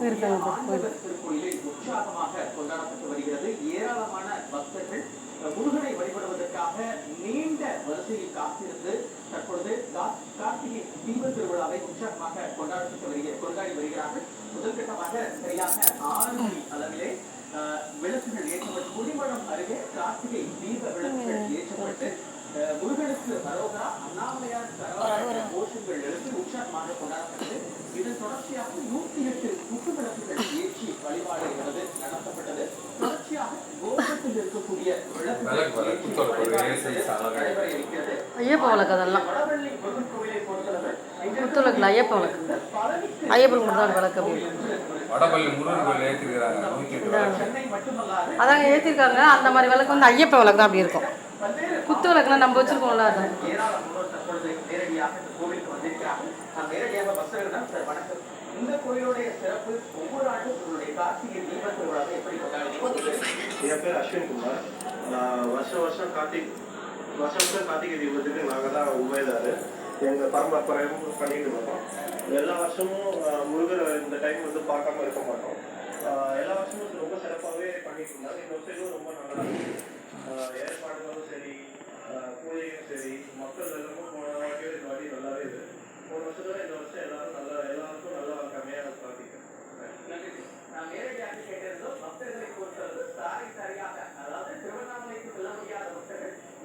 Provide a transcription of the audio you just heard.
இருக்காங்க. திருக்கோயிலில் உற்சாகமாக கொண்டாடப்பட்டு வருகிறது. ஏராளமான பக்தர்கள் முருகனை வழிபடுவதற்காக நீண்ட வரிசையில் காத்திருந்து தற்பொழுது கார்த்திகை தீப திருவிழாவை உற்சாகமாக கொண்டாடி வருகிறார்கள். முதற்கட்டமாக சரியாக 6 மணி அளவிலே விளக்குகள் ஏற்றப்பட்டு குடிமடம் அருகே கார்த்திகை தீப விளக்குகள் ஏற்றப்பட்டு முருகனுக்கு அரோகரா அண்ணாமலையார் சரவண கோஷங்கள் எழுப்பி உற்சாகமாக கொண்டாடப்பட்டது. இதன் தொடர்ச்சியாக 108 குத்து விளக்குகள் ஏற்றி வழிபாடு என்பது நடத்தப்பட்டது. தொடர்ச்சியாக கோபுரத்தில் இருக்கக்கூடிய ஐயப்ப விளக்கு அதெல்லாம் வடவள்ளி முருகன் கோவிலை பொறுத்தளவு குத்து விளக்குல ஐயப்ப விளக்கு ஐயப்பன் மட்டும்தான் விளக்கு வடபள்ளி முருகன் கோயில் ஏற்றிருக்கிறாங்க. சென்னை மட்டுமல்லாது அதாங்க ஏற்றிருக்காங்க. அந்த மாதிரி விளக்கு வந்து ஐயப்ப விளக்கு தான் அப்படி இருக்கும். குத்து விளக்குலாம் நம்ம வச்சிருக்கோம்ல அதான். ஏராளம் தற்பொழுது நேரடியாக இந்த கோவிலுக்கு வந்திருக்கிறார்கள். நான் நேரடியாக பக்தர்களிடம் சார் வணக்கம், இந்த கோயிலுடைய சிறப்பு ஒவ்வொரு ஆண்டும் உங்களுடைய கார்த்திகை தீப திருவிழாவை எப்படி கொண்டாடுறீங்க? என் பேர் அஸ்வின் குமார். வருஷம் கார்த்திகை தீபத்துக்கு நாங்கள் தான் உண்மைதாரு. எங்கள் பரம்பரையும் பண்ணிட்டு இருக்கோம். எல்லா வருஷமும் முருகர் இந்த டைம் வந்து பார்க்காம இருக்க மாட்டோம். எல்லா வருஷமும் ரொம்ப சிறப்பாகவே பண்ணிட்டு இருந்தாங்க. இந்த வருஷம் ரொம்ப நல்லா இருக்கு. ஏற்பாடுகளும் சரி, பூஜையும் சரி, மக்கள் எல்லாமும் போன வாட்டியும்